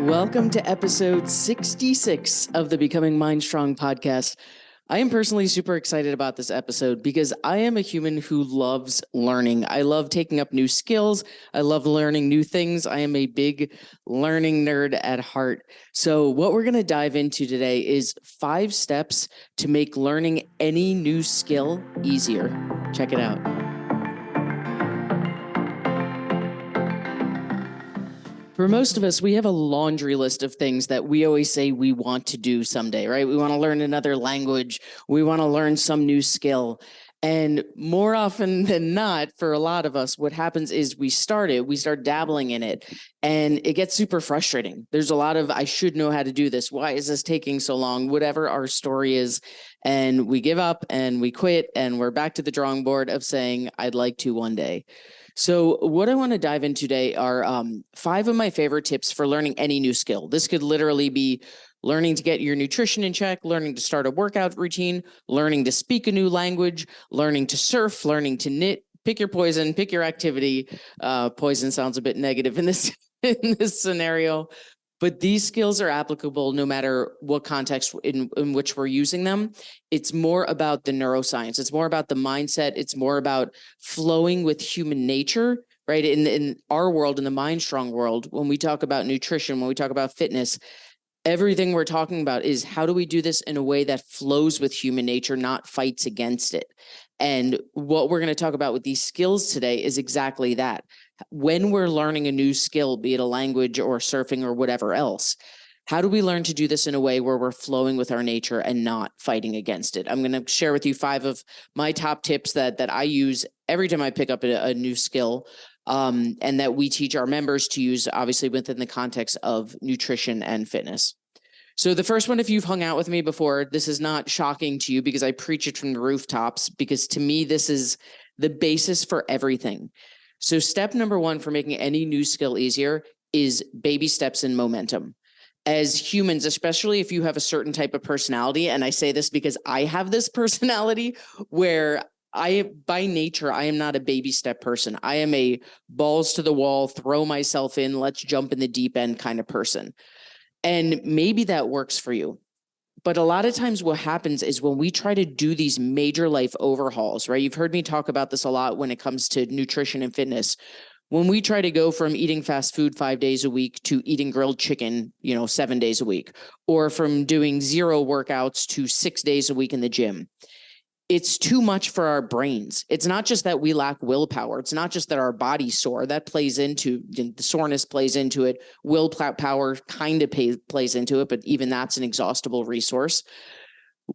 Welcome to episode 66 of the Becoming Mind Strong podcast. I am personally super excited about this episode because I am a human who loves learning. I love taking up new skills. I love learning new things. I am a big learning nerd at heart. So what we're going to dive into today is 5 steps to make learning any new skill easier. Check it out. For most of us, we have a laundry list of things that we always say we want to do someday, right? We want to learn another language. We want to learn some new skill. And more often than not, for a lot of us, what happens is we start dabbling in it, and it gets super frustrating. There's a lot of, I should know how to do this. Why is this taking so long? Whatever our story is. And we give up and we quit, and we're back to the drawing board of saying, I'd like to one day. So what I want to dive into today are 5 of my favorite tips for learning any new skill. This could literally be learning to get your nutrition in check, learning to start a workout routine, learning to speak a new language, learning to surf, learning to knit. Pick your poison, pick your activity. Poison sounds a bit negative in this scenario. But these skills are applicable no matter what context in which we're using them. It's more about the neuroscience. It's more about the mindset. It's more about flowing with human nature, right? In our world, in the Mind Strong world, when we talk about nutrition, when we talk about fitness, everything we're talking about is how do we do this in a way that flows with human nature, not fights against it. And what we're going to talk about with these skills today is exactly that. When we're learning a new skill, be it a language or surfing or whatever else, how do we learn to do this in a way where we're flowing with our nature and not fighting against it? I'm going to share with you 5 of my top tips that I use every time I pick up a new skill, and that we teach our members to use, obviously within the context of nutrition and fitness. So the first one, if you've hung out with me before, this is not shocking to you because I preach it from the rooftops, because to me, this is the basis for everything. So step number 1 for making any new skill easier is baby steps and momentum. As humans, especially if you have a certain type of personality, and I say this because I have this personality where by nature, I am not a baby step person. I am a balls to the wall, throw myself in, let's jump in the deep end kind of person. And maybe that works for you. But a lot of times what happens is when we try to do these major life overhauls, right? You've heard me talk about this a lot when it comes to nutrition and fitness. When we try to go from eating fast food 5 days a week to eating grilled chicken, 7 days a week, or from doing 0 workouts to 6 days a week in the gym, it's too much for our brains. It's not just that we lack willpower. It's not just that our body's sore. That plays into, the soreness plays into it. Willpower kind of plays into it, but even that's an exhaustible resource.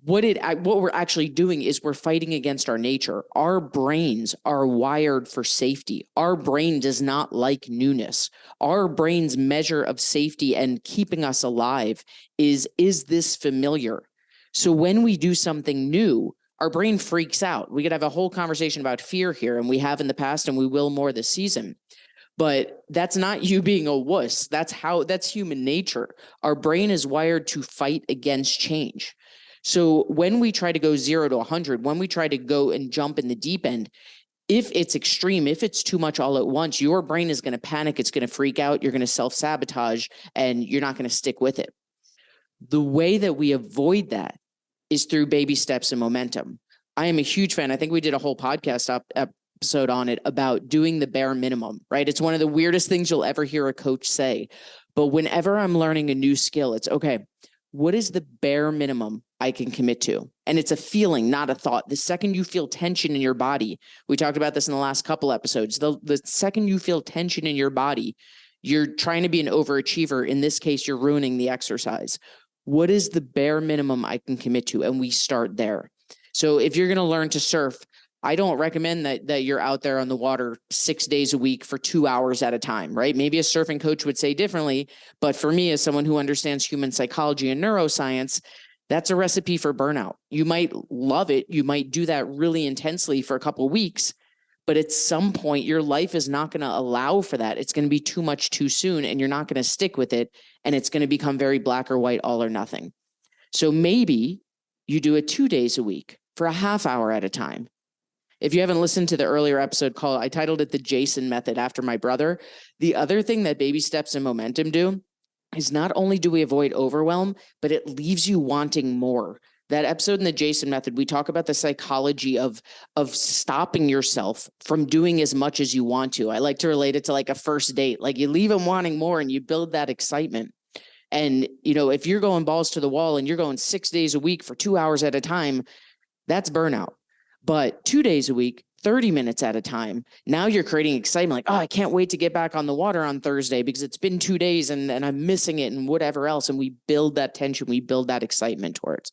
What we're actually doing is we're fighting against our nature. Our brains are wired for safety. Our brain does not like newness. Our brain's measure of safety and keeping us alive is this familiar? So when we do something new, our brain freaks out. We could have a whole conversation about fear here, and we have in the past, and we will more this season. But that's not you being a wuss. That's human nature. Our brain is wired to fight against change. So when we try to go 0 to 100, when we try to go and jump in the deep end, if it's extreme, if it's too much all at once, your brain is going to panic. It's going to freak out. You're going to self-sabotage, and you're not going to stick with it. The way that we avoid that is through baby steps and momentum. I am a huge fan. I think we did a whole podcast episode on it about doing the bare minimum, right? It's one of the weirdest things you'll ever hear a coach say. But whenever I'm learning a new skill, it's okay, what is the bare minimum I can commit to? And it's a feeling, not a thought. The second you feel tension in your body, we talked about this in the last couple episodes, the second you feel tension in your body, you're trying to be an overachiever. In this case, you're ruining the exercise. What is the bare minimum I can commit to? And we start there. So if you're going to learn to surf, I don't recommend that you're out there on the water 6 days a week for 2 hours at a time, right? Maybe a surfing coach would say differently. But for me, as someone who understands human psychology and neuroscience, that's a recipe for burnout. You might love it. You might do that really intensely for a couple of weeks. But at some point, your life is not going to allow for that. It's going to be too much too soon, and you're not going to stick with it. And it's going to become very black or white, all or nothing. So maybe you do it 2 days a week for a half hour at a time. If you haven't listened to the earlier episode I titled it the Jason Method after my brother. The other thing that baby steps and momentum do is not only do we avoid overwhelm, but it leaves you wanting more. That episode in the Jason Method, we talk about the psychology of stopping yourself from doing as much as you want to. I like to relate it to like a first date. Like you leave them wanting more and you build that excitement. And, you know, if you're going balls to the wall and you're going 6 days a week for 2 hours at a time, that's burnout. But 2 days a week, 30 minutes at a time, now you're creating excitement. Like, oh, I can't wait to get back on the water on Thursday because it's been 2 days and I'm missing it and whatever else. And we build that tension, we build that excitement towards.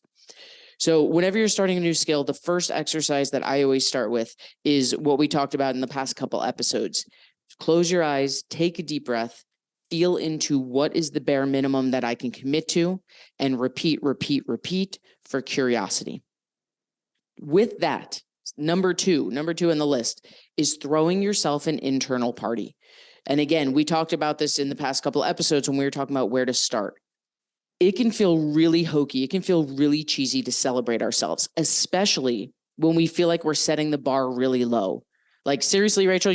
So whenever you're starting a new skill, the first exercise that I always start with is what we talked about in the past couple episodes. Close your eyes, take a deep breath, feel into what is the bare minimum that I can commit to, and repeat for curiosity. With that, number two on the list is throwing yourself an internal party. And again, we talked about this in the past couple of episodes when we were talking about where to start. It can feel really hokey. It can feel really cheesy to celebrate ourselves, especially when we feel like we're setting the bar really low. Like seriously, Rachel,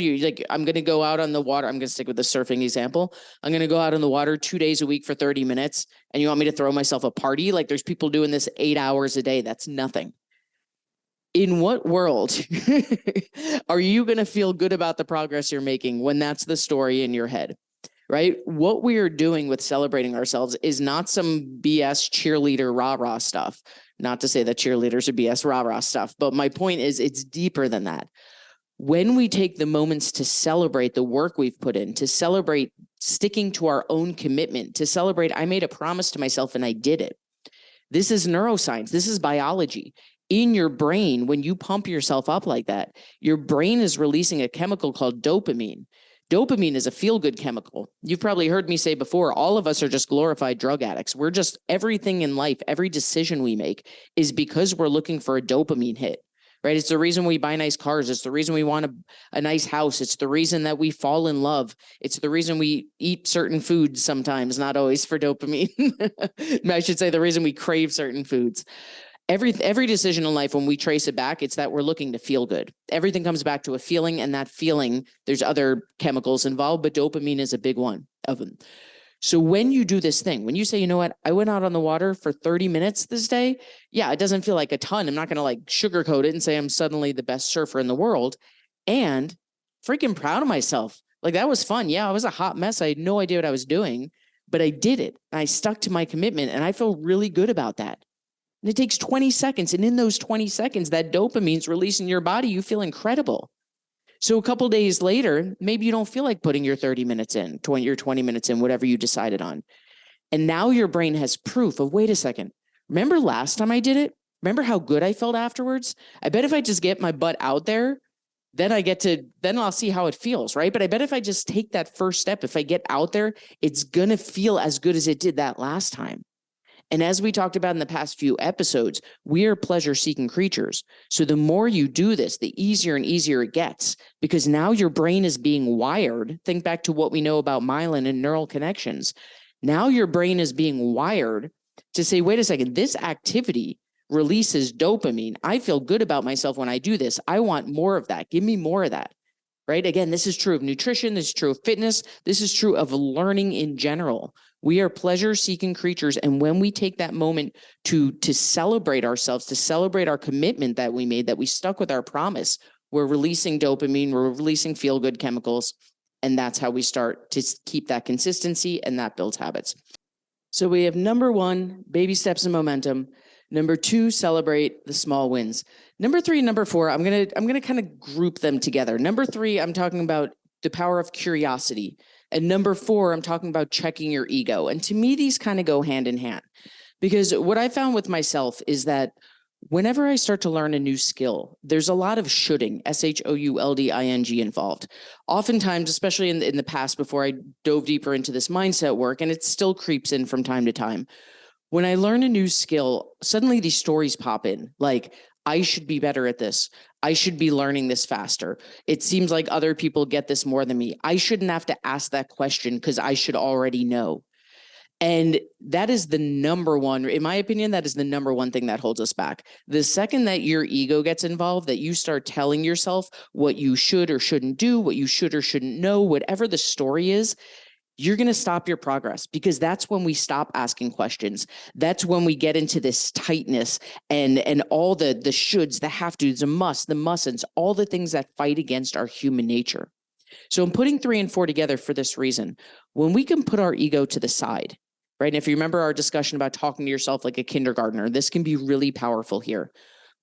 I'm going to go out on the water. I'm going to stick with the surfing example. I'm going to go out on the water 2 days a week for 30 minutes. And you want me to throw myself a party? Like there's people doing this 8 hours a day. That's nothing. In what world are you going to feel good about the progress you're making when that's the story in your head? Right? What we are doing with celebrating ourselves is not some BS cheerleader rah-rah stuff. Not to say that cheerleaders are BS rah-rah stuff, but my point is it's deeper than that. When we take the moments to celebrate the work we've put in, to celebrate sticking to our own commitment, to celebrate I made a promise to myself and I did it. This is neuroscience. This is biology. In your brain, when you pump yourself up like that, your brain is releasing a chemical called dopamine. Dopamine is a feel-good chemical. You've probably heard me say before, all of us are just glorified drug addicts. We're just, everything in life, every decision we make is because we're looking for a dopamine hit, right? It's the reason we buy nice cars. It's the reason we want a nice house. It's the reason that we fall in love. It's the reason we eat certain foods sometimes, not always for dopamine. I should say the reason we crave certain foods. Every decision in life, when we trace it back, it's that we're looking to feel good. Everything comes back to a feeling, and that feeling, there's other chemicals involved, but dopamine is a big one of them. So when you do this thing, when you say, you know what, I went out on the water for 30 minutes this day, yeah, it doesn't feel like a ton. I'm not going to like sugarcoat it and say I'm suddenly the best surfer in the world. And freaking proud of myself. Like that was fun. Yeah, I was a hot mess. I had no idea what I was doing, but I did it. And I stuck to my commitment, and I feel really good about that. And it takes 20 seconds. And in those 20 seconds, that dopamine's released in your body. You feel incredible. So a couple days later, maybe you don't feel like putting your 30 minutes in, your 20 minutes in, whatever you decided on. And now your brain has proof of, wait a second, remember last time I did it? Remember how good I felt afterwards? I bet if I just get my butt out there, then I'll see how it feels, right? But I bet if I just take that first step, if I get out there, it's going to feel as good as it did that last time. And as we talked about in the past few episodes, we are pleasure-seeking creatures. So the more you do this, the easier and easier it gets, because now your brain is being wired. Think back to what we know about myelin and neural connections. Now your brain is being wired to say, wait a second, this activity releases dopamine. I feel good about myself when I do this. I want more of that. Give me more of that. Right? Again, this is true of nutrition. This is true of fitness. This is true of learning in general. We are pleasure-seeking creatures. And when we take that moment to celebrate ourselves, to celebrate our commitment that we made, that we stuck with our promise, we're releasing dopamine, we're releasing feel-good chemicals. And that's how we start to keep that consistency, and that builds habits. So we have number one, baby steps and momentum. Number two, celebrate the small wins. Number three and number four, I'm gonna kind of group them together. Number three, I'm talking about the power of curiosity. And number four, I'm talking about checking your ego. And to me, these kind of go hand in hand. Because what I found with myself is that whenever I start to learn a new skill, there's a lot of shoulding, shoulding involved. Oftentimes, especially in the past before I dove deeper into this mindset work, and it still creeps in from time to time. When I learn a new skill, suddenly these stories pop in, like, I should be better at this. I should be learning this faster. It seems like other people get this more than me. I shouldn't have to ask that question because I should already know. And that is the number one, in my opinion, that is the number one thing that holds us back. The second that your ego gets involved, that you start telling yourself what you should or shouldn't do, what you should or shouldn't know, whatever the story is, you're going to stop your progress, because that's when we stop asking questions. That's when we get into this tightness and all the shoulds, the have tos, the musts, the mustn'ts, all the things that fight against our human nature. So I'm putting 3 and 4 together for this reason. When we can put our ego to the side, right? And if you remember our discussion about talking to yourself like a kindergartner, this can be really powerful here.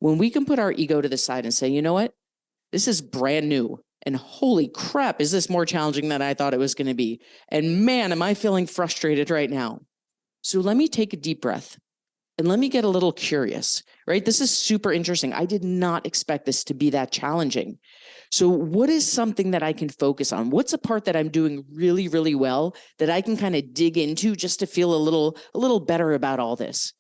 When we can put our ego to the side and say, you know what? This is brand new. And holy crap, is this more challenging than I thought it was going to be? And man, am I feeling frustrated right now. So let me take a deep breath and let me get a little curious, right? This is super interesting. I did not expect this to be that challenging. So what is something that I can focus on? What's a part that I'm doing really, really well that I can kind of dig into just to feel a little better about all this?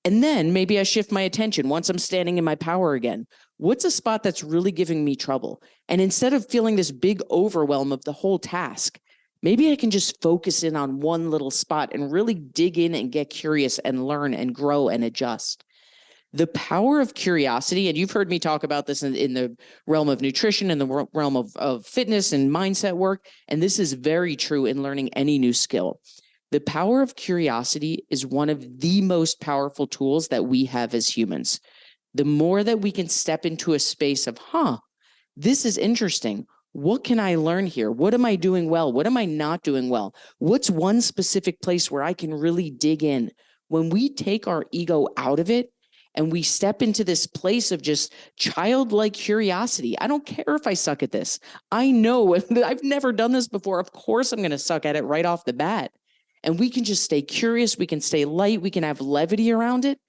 And then maybe I shift my attention once I'm standing in my power again. What's a spot that's really giving me trouble? And instead of feeling this big overwhelm of the whole task, maybe I can just focus in on one little spot and really dig in and get curious and learn and grow and adjust. The power of curiosity, and you've heard me talk about this in the realm of nutrition and the realm of fitness and mindset work, and this is very true in learning any new skill. The power of curiosity is one of the most powerful tools that we have as humans. The more that we can step into a space of, this is interesting. What can I learn here? What am I doing well? What am I not doing well? What's one specific place where I can really dig in? When we take our ego out of it and we step into this place of just childlike curiosity, I don't care if I suck at this. I know I've never done this before. Of course, I'm going to suck at it right off the bat. And we can just stay curious. We can stay light. We can have levity around it.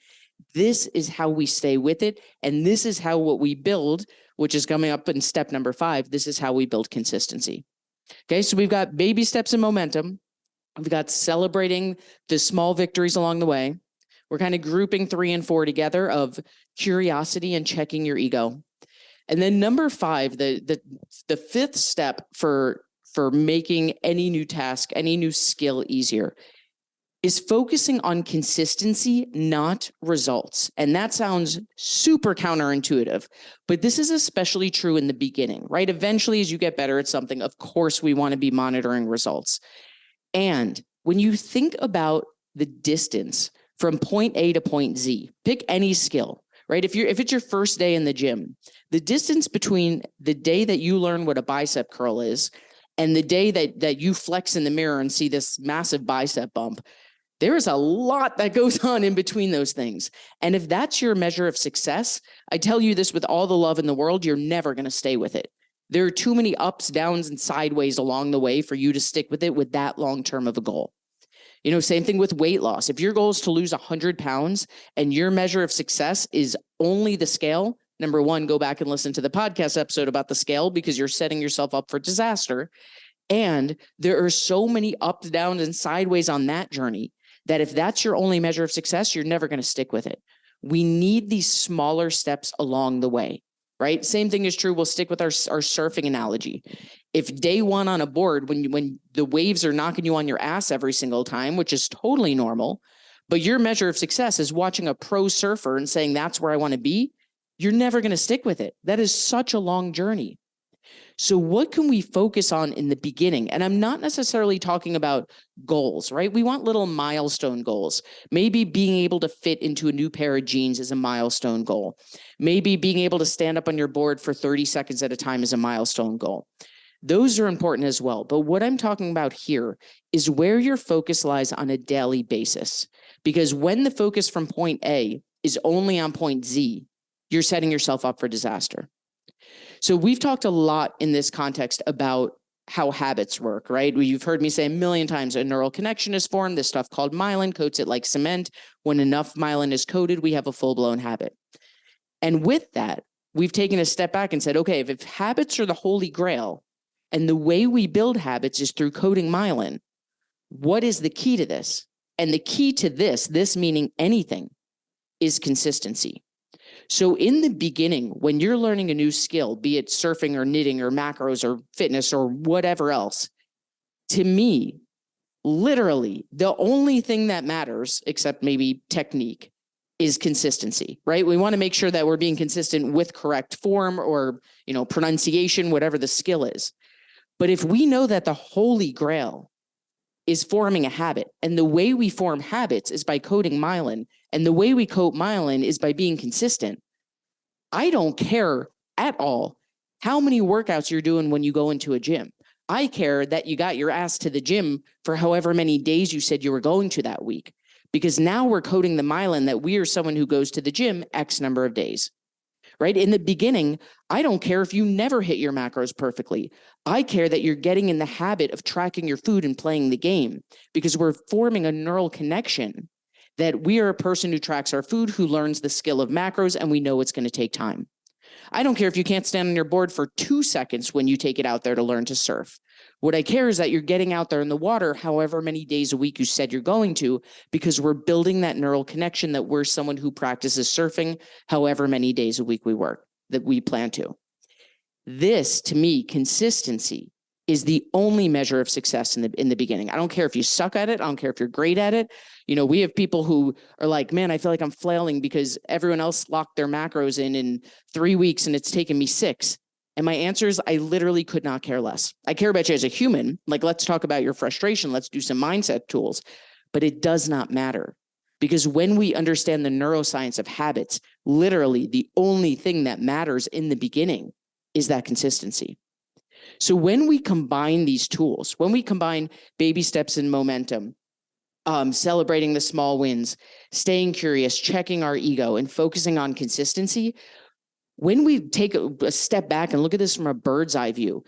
This is how we stay with it. And this is how what we build, which is coming up in step number 5, this is how we build consistency. Okay, so we've got baby steps and momentum. We've got celebrating the small victories along the way. We're kind of grouping 3 and 4 together of curiosity and checking your ego. And then number 5, the 5th step for making any new task, any new skill easier is focusing on consistency, not results. And that sounds super counterintuitive, but this is especially true in the beginning, right? Eventually, as you get better at something, of course, we want to be monitoring results. And when you think about the distance from point A to point Z, pick any skill, right? If it's your first day in the gym, the distance between the day that you learn what a bicep curl is and the day that you flex in the mirror and see this massive bicep bump, there is a lot that goes on in between those things. And if that's your measure of success, I tell you this with all the love in the world, you're never going to stay with it. There are too many ups, downs, and sideways along the way for you to stick with it with that long-term of a goal. You know, same thing with weight loss. If your goal is to lose 100 pounds and your measure of success is only the scale, number 1, go back and listen to the podcast episode about the scale because you're setting yourself up for disaster. And there are so many ups, downs, and sideways on that journey that if that's your only measure of success, you're never going to stick with it. We need these smaller steps along the way, right? Same thing is true. We'll stick with our surfing analogy. If day 1 on a board, when the waves are knocking you on your ass every single time, which is totally normal, but your measure of success is watching a pro surfer and saying, that's where I want to be, you're never going to stick with it. That is such a long journey. So what can we focus on in the beginning? And I'm not necessarily talking about goals, right? We want little milestone goals. Maybe being able to fit into a new pair of jeans is a milestone goal. Maybe being able to stand up on your board for 30 seconds at a time is a milestone goal. Those are important as well. But what I'm talking about here is where your focus lies on a daily basis. Because when the focus from point A is only on point Z, you're setting yourself up for disaster. So we've talked a lot in this context about how habits work, right? You've heard me say a million times a neural connection is formed. This stuff called myelin coats it like cement. When enough myelin is coated, we have a full-blown habit. And with that, we've taken a step back and said, okay, if habits are the holy grail and the way we build habits is through coating myelin, what is the key to this? And the key to this meaning anything, is consistency. So in the beginning, when you're learning a new skill, be it surfing or knitting or macros or fitness or whatever else, to me, literally the only thing that matters, except maybe technique, is consistency, right? We want to make sure that we're being consistent with correct form or, pronunciation, whatever the skill is. But if we know that the holy grail is forming a habit. And the way we form habits is by coding myelin. And the way we code myelin is by being consistent. I don't care at all how many workouts you're doing when you go into a gym. I care that you got your ass to the gym for however many days you said you were going to that week, because now we're coding the myelin that we are someone who goes to the gym X number of days, right? In the beginning, I don't care if you never hit your macros perfectly. I care that you're getting in the habit of tracking your food and playing the game, because we're forming a neural connection that we are a person who tracks our food, who learns the skill of macros, and we know it's going to take time. I don't care if you can't stand on your board for 2 seconds when you take it out there to learn to surf. What I care is that you're getting out there in the water however many days a week you said you're going to, because we're building that neural connection that we're someone who practices surfing however many days a week we work, that we plan to. This, to me, consistency is the only measure of success in the beginning. I don't care if you suck at it. I don't care if you're great at it. You know, we have people who are like, man, I feel like I'm flailing because everyone else locked their macros in 3 weeks and it's taken me 6. And my answer is, I literally could not care less. I care about you as a human. Like, let's talk about your frustration. Let's do some mindset tools. But it does not matter, because when we understand the neuroscience of habits, literally the only thing that matters in the beginning is that consistency. So when we combine these tools, when we combine baby steps and momentum, celebrating the small wins, staying curious, checking our ego, and focusing on consistency, when we take a step back and look at this from a bird's eye view,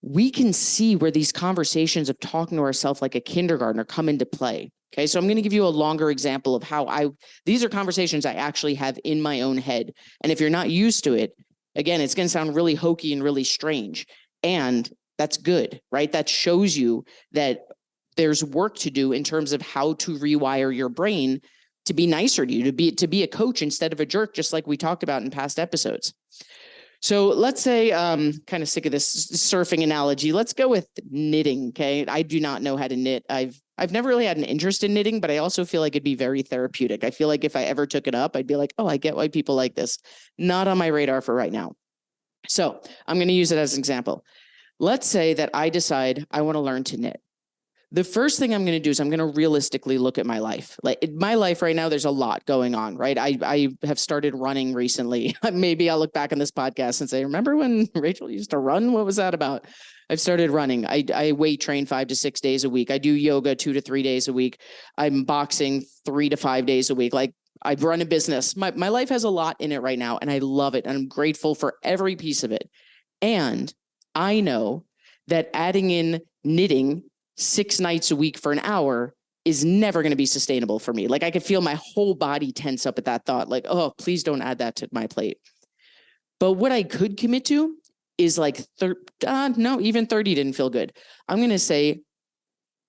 we can see where these conversations of talking to ourselves like a kindergartner come into play. Okay, so I'm going to give you a longer example of how these are conversations I actually have in my own head. And if you're not used to it, again, it's going to sound really hokey and really strange. And that's good, right? That shows you that there's work to do in terms of how to rewire your brain to be nicer to you, to be a coach instead of a jerk, just like we talked about in past episodes. So let's say, kind of sick of this surfing analogy. Let's go with knitting. Okay, I do not know how to knit. I've never really had an interest in knitting, but I also feel like it'd be very therapeutic. I feel like if I ever took it up, I'd be like, oh, I get why people like this. Not on my radar for right now. So I'm going to use it as an example. Let's say that I decide I want to learn to knit. The first thing I'm going to do is I'm going to realistically look at my life. Like in my life right now, there's a lot going on, right? I have started running recently. Maybe I'll look back on this podcast and say, remember when Rachel used to run? What was that about? I've started running. I weight train 5 to 6 days a week. I do yoga 2 to 3 days a week. I'm boxing 3 to 5 days a week. Like, I run a business. My life has a lot in it right now, and I love it. And I'm grateful for every piece of it. And I know that adding in knitting 6 nights a week for an hour is never going to be sustainable for me. Like, I could feel my whole body tense up at that thought. Like, oh, please don't add that to my plate. But what I could commit to is like, no, even 30 didn't feel good. I'm going to say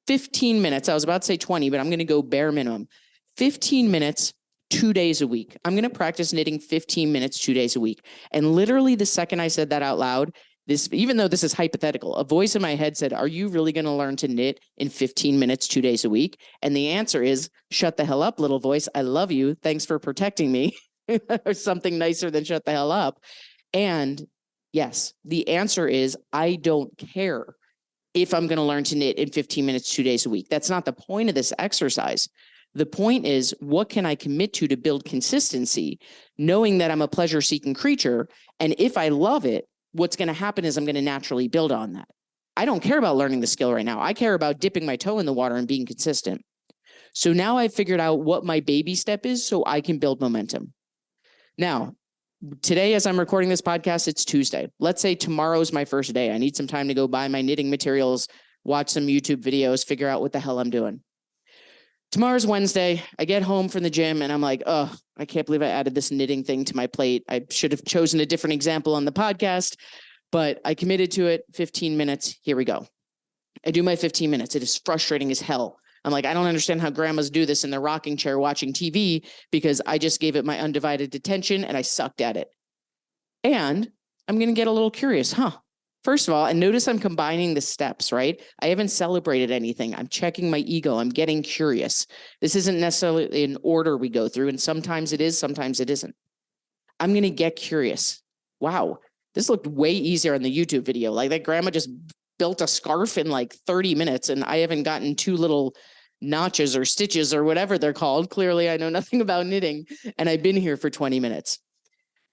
15 minutes. I was about to say 20, but I'm going to go bare minimum. 15 minutes, 2 days a week. I'm going to practice knitting 15 minutes, 2 days a week. And literally the second I said that out loud, even though this is hypothetical, a voice in my head said, are you really going to learn to knit in 15 minutes, 2 days a week? And the answer is, shut the hell up, little voice. I love you. Thanks for protecting me. Or something nicer than shut the hell up. And yes, the answer is, I don't care if I'm going to learn to knit in 15 minutes, 2 days a week. That's not the point of this exercise. The point is, what can I commit to build consistency, knowing that I'm a pleasure-seeking creature? And if I love it, what's going to happen is I'm going to naturally build on that. I don't care about learning the skill right now. I care about dipping my toe in the water and being consistent. So now I've figured out what my baby step is so I can build momentum. Now, today, as I'm recording this podcast, it's Tuesday. Let's say tomorrow's my first day. I need some time to go buy my knitting materials, watch some YouTube videos, figure out what the hell I'm doing. Tomorrow's Wednesday. I get home from the gym and I'm like, oh, I can't believe I added this knitting thing to my plate. I should have chosen a different example on the podcast, but I committed to it. 15 minutes. Here we go. I do my 15 minutes. It is frustrating as hell. I'm like, I don't understand how grandmas do this in their rocking chair watching TV, because I just gave it my undivided attention and I sucked at it. And I'm going to get a little curious, First of all, and notice I'm combining the steps, right? I haven't celebrated anything. I'm checking my ego. I'm getting curious. This isn't necessarily an order we go through, and sometimes it is, sometimes it isn't. I'm going to get curious. Wow, this looked way easier on the YouTube video. Like, that grandma just built a scarf in like 30 minutes and I haven't gotten 2 little notches or stitches or whatever they're called. Clearly, I know nothing about knitting and I've been here for 20 minutes.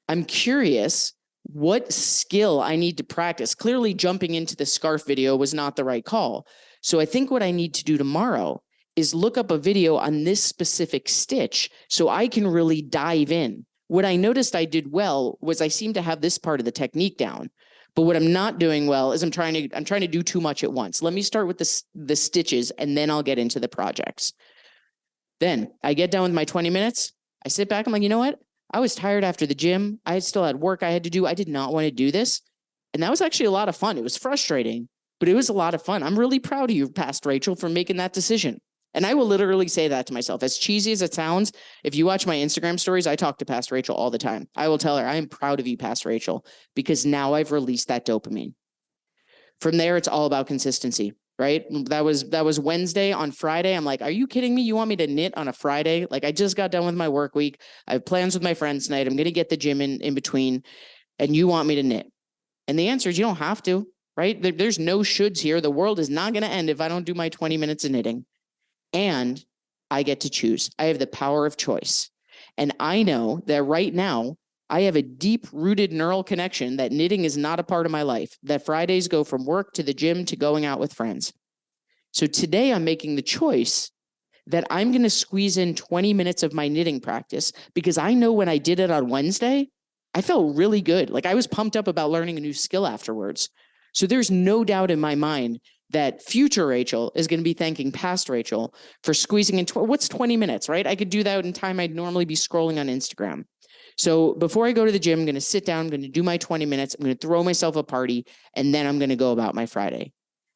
I'm curious what skill I need to practice. Clearly, jumping into the scarf video was not the right call. So I think what I need to do tomorrow is look up a video on this specific stitch so I can really dive in. What I noticed I did well was I seem to have this part of the technique down. But what I'm not doing well is I'm trying to do too much at once. Let me start with the stitches and then I'll get into the projects. Then I get done with my 20 minutes. I sit back. I'm like, you know what? I was tired after the gym. I still had work I had to do. I did not want to do this. And that was actually a lot of fun. It was frustrating, but it was a lot of fun. I'm really proud of you, Past Rachel, for making that decision. And I will literally say that to myself. As cheesy as it sounds, if you watch my Instagram stories, I talk to Past Rachel all the time. I will tell her, I am proud of you, Past Rachel, because now I've released that dopamine. From there, it's all about consistency, right? That was Wednesday. On Friday, I'm like, are you kidding me? You want me to knit on a Friday? Like, I just got done with my work week. I have plans with my friends tonight. I'm going to get the gym in between, and you want me to knit? And the answer is you don't have to, right? There's no shoulds here. The world is not going to end if I don't do my 20 minutes of knitting. And I get to choose. I have the power of choice. And I know that right now, I have a deep-rooted neural connection that knitting is not a part of my life, that Fridays go from work to the gym to going out with friends. So today I'm making the choice that I'm going to squeeze in 20 minutes of my knitting practice because I know when I did it on Wednesday, I felt really good. Like I was pumped up about learning a new skill afterwards. So there's no doubt in my mind that future Rachel is going to be thanking past Rachel for squeezing in, what's 20 minutes, right? I could do that in time I'd normally be scrolling on Instagram. So before I go to the gym, I'm going to sit down, I'm going to do my 20 minutes, I'm going to throw myself a party, and then I'm going to go about my Friday.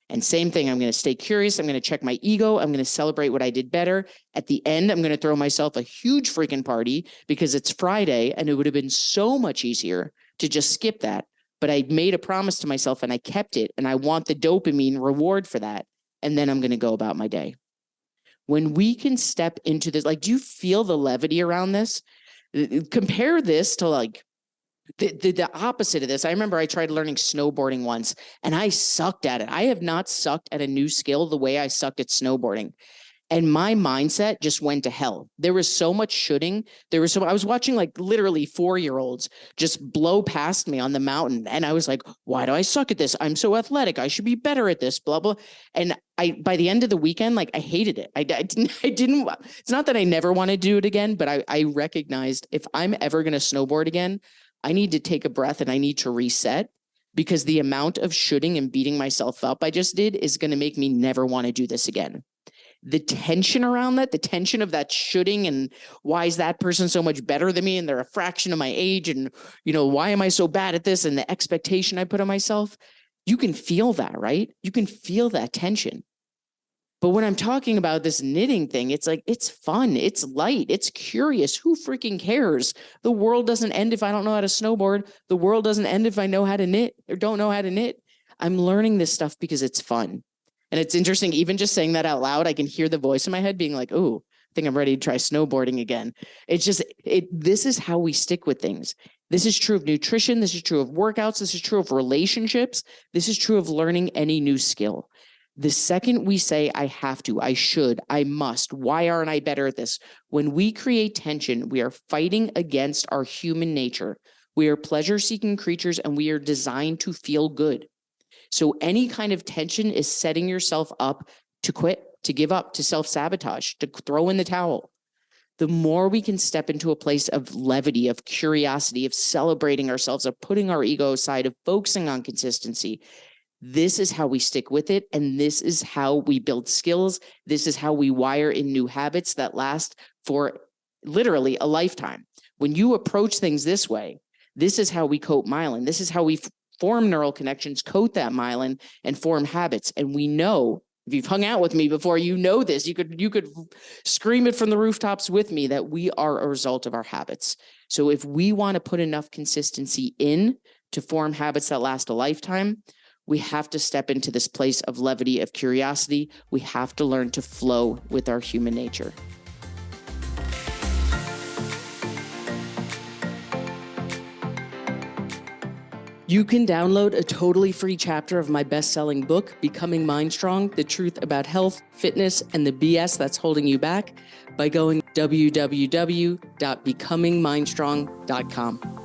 And same thing, I'm going to stay curious, I'm going to check my ego, I'm going to celebrate what I did better. At the end, I'm going to throw myself a huge freaking party because it's Friday, and it would have been so much easier to just skip that. But I made a promise to myself and I kept it, and I want the dopamine reward for that. And then I'm going to go about my day. When we can step into this, like, do you feel the levity around this? Compare this to like the opposite of this. I remember I tried learning snowboarding once and I sucked at it. I have not sucked at a new skill the way I sucked at snowboarding. And my mindset just went to hell. There was so much shooting. I was watching like literally 4-year-olds just blow past me on the mountain. And I was like, why do I suck at this? I'm so athletic. I should be better at this, blah, blah. And by the end of the weekend, like I hated it. I didn't, it's not that I never want to do it again, but I recognized if I'm ever going to snowboard again, I need to take a breath and I need to reset because the amount of shooting and beating myself up I just did is going to make me never want to do this again. The tension around that, the tension of that shooting and why is that person so much better than me and they're a fraction of my age and, you know, why am I so bad at this and the expectation I put on myself, you can feel that, right? You can feel that tension. But when I'm talking about this knitting thing, it's like, it's fun, it's light, it's curious. Who freaking cares? The world doesn't end if I don't know how to snowboard. The world doesn't end if I know how to knit or don't know how to knit. I'm learning this stuff because it's fun. And it's interesting, even just saying that out loud, I can hear the voice in my head being like, oh, I think I'm ready to try snowboarding again. It's just, this is how we stick with things. This is true of nutrition. This is true of workouts. This is true of relationships. This is true of learning any new skill. The second we say, I have to, I should, I must, why aren't I better at this? When we create tension, we are fighting against our human nature. We are pleasure-seeking creatures and we are designed to feel good. So any kind of tension is setting yourself up to quit, to give up, to self-sabotage, to throw in the towel. The more we can step into a place of levity, of curiosity, of celebrating ourselves, of putting our ego aside, of focusing on consistency, this is how we stick with it. And this is how we build skills. This is how we wire in new habits that last for literally a lifetime. When you approach things this way, this is how we coat myelin. This is how we form neural connections, coat that myelin, and form habits. And we know, if you've hung out with me before, you know this. You could scream it from the rooftops with me that we are a result of our habits. So if we want to put enough consistency in to form habits that last a lifetime, we have to step into this place of levity, of curiosity. We have to learn to flow with our human nature. You can download a totally free chapter of my best-selling book, Becoming Mindstrong: The Truth About Health, Fitness, and the BS That's Holding You Back by going www.becomingmindstrong.com.